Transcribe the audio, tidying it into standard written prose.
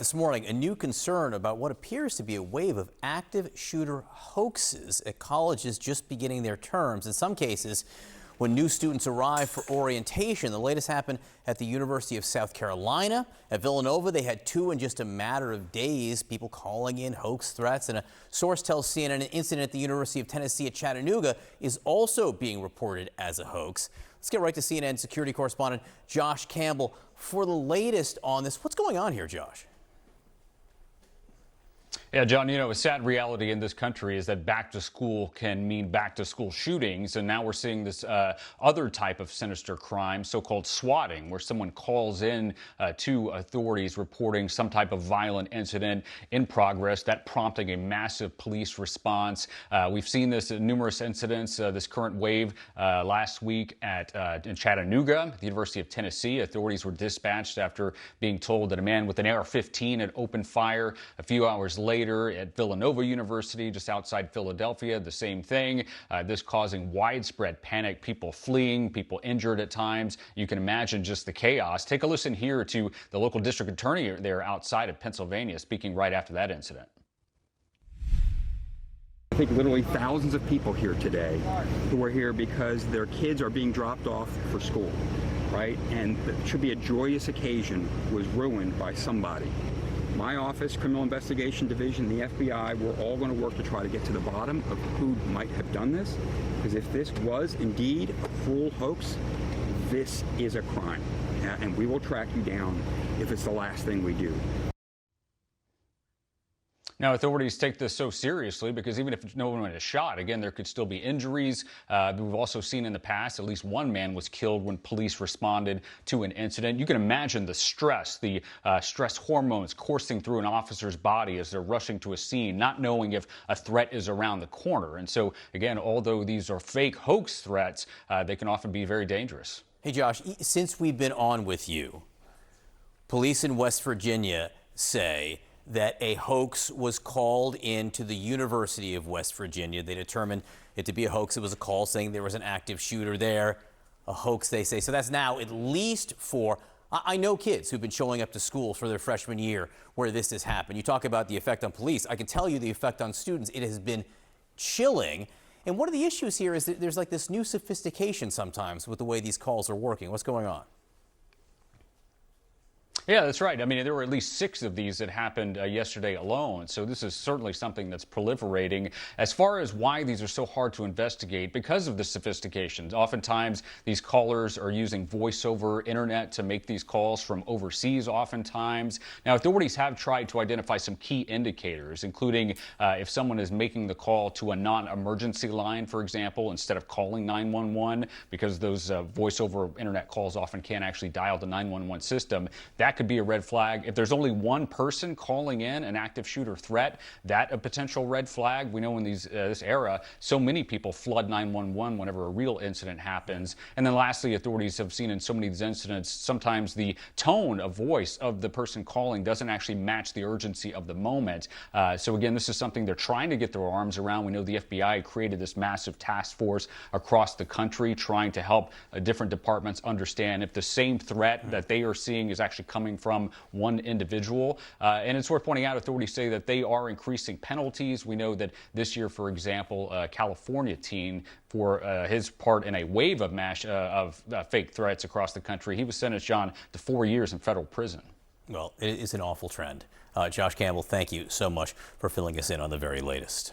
this morning, a new concern about what appears to be a wave of active shooter hoaxes at colleges just beginning their terms. In some cases, when new students arrive for orientation. The latest happened at the University of South Carolina. At Villanova, they had two in just a matter of days. People calling in hoax threats. And a source tells CNN an incident at the University of Tennessee at Chattanooga is also being reported as a hoax. Let's get right to CNN security correspondent Josh Campbell for the latest on this. What's going on here, Josh? Yeah, John, a sad reality in this country is that back to school can mean back to school shootings. And now we're seeing this other type of sinister crime, so-called swatting, where someone calls in to authorities reporting some type of violent incident in progress, that prompting a massive police response. We've seen this in numerous incidents, this current wave last week in Chattanooga, at the University of Tennessee. Authorities were dispatched after being told that a man with an AR-15 had opened fire. A few hours later, at Villanova University, just outside Philadelphia, the same thing. This causing widespread panic, people fleeing, people injured at times. You can imagine just the chaos. Take a listen here to the local district attorney there outside of Pennsylvania speaking right after that incident. I think literally thousands of people here today who are here because their kids are being dropped off for school, right? And it should be a joyous occasion was ruined by somebody. My office, Criminal Investigation Division, the FBI, we're all going to work to try to get to the bottom of who might have done this. Because if this was indeed a cruel hoax, this is a crime. And we will track you down if it's the last thing we do. Now, authorities take this so seriously because even if no one is shot, again, there could still be injuries. We've also seen in the past at least one man was killed when police responded to an incident. You can imagine the stress hormones coursing through an officer's body as they're rushing to a scene, not knowing if a threat is around the corner. And so, again, although these are fake hoax threats, they can often be very dangerous. Hey, Josh, since we've been on with you, police in West Virginia say that a hoax was called into the University of West Virginia. They determined it to be a hoax. It was a call saying there was an active shooter there. A hoax, they say. So that's now at least four. I know kids who've been showing up to school for their freshman year where this has happened. You talk about the effect on police. I can tell you the effect on students. It has been chilling. And one of the issues here is that there's like this new sophistication sometimes with the way these calls are working. What's going on? Yeah, that's right. I mean, there were at least 6 of these that happened yesterday alone. So this is certainly something that's proliferating. As far as why these are so hard to investigate, because of the sophistication. Oftentimes, these callers are using voice over internet to make these calls from overseas oftentimes. Now, authorities have tried to identify some key indicators, including if someone is making the call to a non-emergency line, for example, instead of calling 911, because those voice over internet calls often can't actually dial the 911 system. That could be a red flag. If there's only one person calling in an active shooter threat, that a potential red flag. We know in this era, so many people flood 911 whenever a real incident happens. And then lastly, authorities have seen in so many of these incidents, sometimes the tone of voice of the person calling doesn't actually match the urgency of the moment. So again, this is something they're trying to get their arms around. We know the FBI created this massive task force across the country trying to help different departments understand if the same threat that they are seeing is actually coming from one individual. And it's worth pointing out, authorities say that they are increasing penalties. We know that this year, for example, a California teen, for his part in a wave of fake threats across the country, he was sentenced, John, to 4 years in federal prison. Well, it is an awful trend. Josh Campbell, thank you so much for filling us in on the very latest.